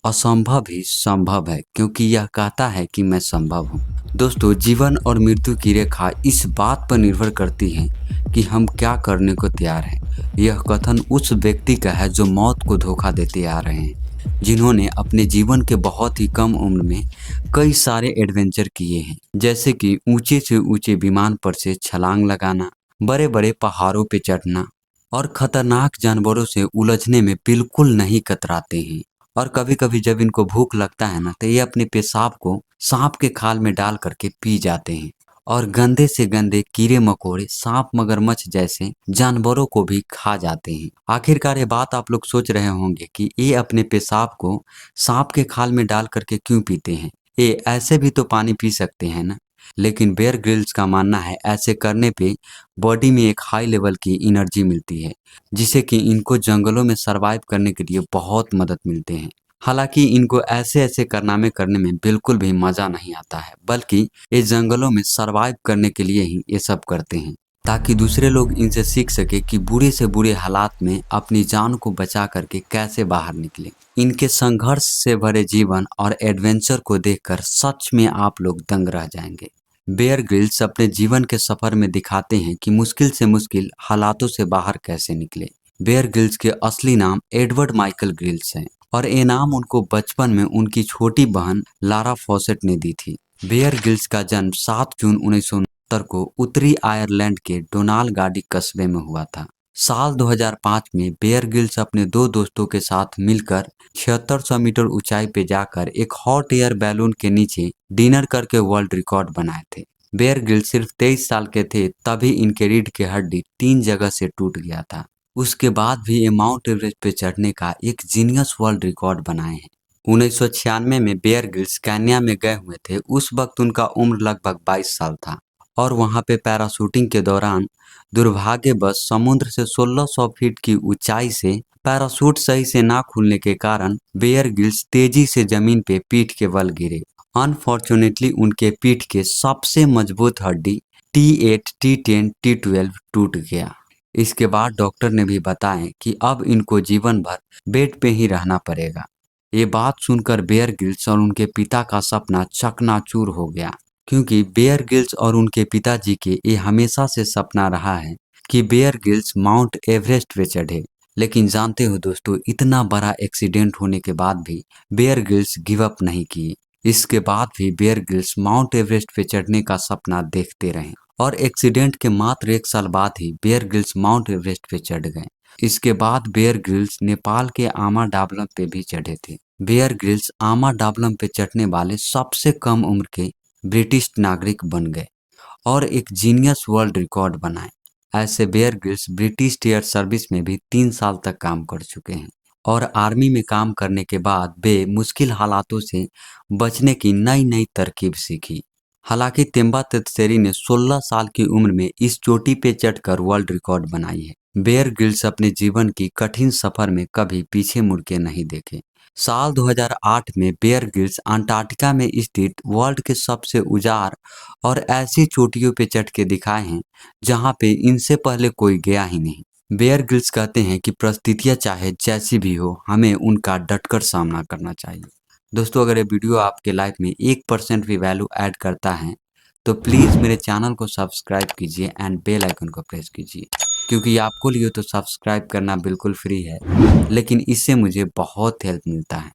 असंभव ही संभव है, क्योंकि यह कहता है कि मैं संभव हूँ। दोस्तों, जीवन और मृत्यु की रेखा इस बात पर निर्भर करती है कि हम क्या करने को तैयार हैं। यह कथन उस व्यक्ति का है जो मौत को धोखा देते आ रहे हैं, जिन्होंने अपने जीवन के बहुत ही कम उम्र में कई सारे एडवेंचर किए हैं, जैसे कि ऊंचे से ऊंचे विमान पर से छलांग लगाना, बड़े बड़े पहाड़ों पे चढ़ना और खतरनाक जानवरों से उलझने में बिल्कुल नहीं कतराते हैं। और कभी कभी जब इनको भूख लगता है ना, तो ये अपने पेशाब को सांप के खाल में डाल करके पी जाते हैं। और गंदे से गंदे कीड़े मकोड़े, सांप, मगरमच्छ जैसे जानवरों को भी खा जाते हैं। आखिरकार ये बात आप लोग सोच रहे होंगे कि ये अपने पेशाब को सांप के खाल में डाल करके क्यों पीते हैं। ये ऐसे भी तो पानी पी सकते हैं ना। लेकिन बेयर ग्रिल्स का मानना है ऐसे करने पे बॉडी में एक हाई लेवल की एनर्जी मिलती है, जिसे कि इनको जंगलों में सरवाइव करने के लिए बहुत मदद मिलते हैं। हालांकि इनको ऐसे ऐसे कारनामे करने में बिल्कुल भी मजा नहीं आता है, बल्कि ये जंगलों में सरवाइव करने के लिए ही ये सब करते हैं, ताकि दूसरे लोग इनसे सीख सके कि बुरे से बुरे हालात में अपनी जान को बचा करके कैसे बाहर निकले। इनके संघर्ष से भरे जीवन और एडवेंचर को देखकर सच में आप लोग दंग रह जाएंगे। बेयर ग्रिल्स अपने जीवन के सफर में दिखाते हैं कि मुश्किल से मुश्किल हालातों से बाहर कैसे निकले। बेयर ग्रिल्स के असली नाम एडवर्ड माइकल ग्रिल्स है, और ये नाम उनको बचपन में उनकी छोटी बहन लारा फॉसेट ने दी थी। बेयर ग्रिल्स का जन्म 7 जून 1969 को उत्तरी आयरलैंड के डोनालगाडी कस्बे में हुआ था। साल 2005 में बेयर ग्रिल्स अपने दो दोस्तों के साथ मिलकर 7600 मीटर ऊंचाई पे जाकर एक हॉट एयर बैलून के नीचे डिनर करके वर्ल्ड रिकॉर्ड बनाए थे। बेयर ग्रिल्स सिर्फ 23 साल के थे तभी इनके रीढ़ की हड्डी 3 जगह से टूट गया था। उसके बाद भी ये माउंट एवरेस्ट पे चढ़ने का एक जीनियस वर्ल्ड रिकॉर्ड बनाए हैं। 1996 में बेयर ग्रिल्स केन्या में गए हुए थे। उस वक्त उनका उम्र लगभग 22 साल था, और वहां पे पैराशूटिंग के दौरान दुर्भाग्यवश समुद्र से 1600 फीट की ऊंचाई से पैराशूट सही से ना खुलने के कारण बेयर ग्रिल्स तेजी से जमीन पे पीठ के बल गिरे। अनफॉर्चुनेटली उनके पीठ के सबसे मजबूत हड्डी T8, T10, T12 टूट गया। इसके बाद डॉक्टर ने भी बताया कि अब इनको जीवन भर बेड पे ही रहना पड़ेगा। ये बात सुनकर बेयर ग्रिल्स और उनके पिता का सपना चकनाचूर हो गया, क्योंकि बेयर ग्रिल्स और उनके पिताजी के ये हमेशा से सपना रहा है कि बेयर ग्रिल्स माउंट एवरेस्ट पे चढ़े। लेकिन जानते हो दोस्तों, इतना बड़ा एक्सीडेंट होने के बाद भी बेयर ग्रिल्स गिव अप नहीं किए। इसके बाद भी बेयर ग्रिल्स माउंट एवरेस्ट पे चढ़ने का सपना देखते रहे, और एक्सीडेंट के मात्र 1 साल बाद ही बेयर ग्रिल्स माउंट एवरेस्ट पे चढ़ गए। इसके बाद बेयर ग्रिल्स नेपाल के आमा डाबलम पे भी चढ़े थे। बेयर ग्रिल्स आमा डाबलम पे चढ़ने वाले सबसे कम उम्र के ब्रिटिश नागरिक बन गए और एक जीनियस वर्ल्ड रिकॉर्ड बनाए। ऐसे Bear Grylls British Air Service में भी 3 साल तक काम कर चुके हैं, और आर्मी में काम करने के बाद वे मुश्किल हालातों से बचने की नई नई तरकीब सीखी। हालांकि तेम्बा तत्सेरी ने 16 साल की उम्र में इस चोटी पे चढ़कर वर्ल्ड रिकॉर्ड बनाई है। बेयर ग्रिल्स अपने जीवन की कठिन सफर में कभी पीछे मुड़ के नहीं देखे। साल 2008 में बेयर ग्रिल्स अंटार्कटिका में स्थित वर्ल्ड के सबसे उजाड़ और ऐसी चोटियों पे चढ़ के दिखाए हैं जहां पे इनसे पहले कोई गया ही नहीं। बेयर ग्रिल्स कहते हैं कि परिस्थितियां चाहे जैसी भी हो, हमें उनका डटकर सामना करना चाहिए। दोस्तों, अगर ये वीडियो आपके लाइफ में 1% भी वैल्यू ऐड करता है तो प्लीज़ मेरे चैनल को सब्सक्राइब कीजिए एंड बेल आइकन को प्रेस कीजिए, क्योंकि आपको लिए तो सब्सक्राइब करना बिल्कुल फ्री है, लेकिन इससे मुझे बहुत हेल्प मिलता है।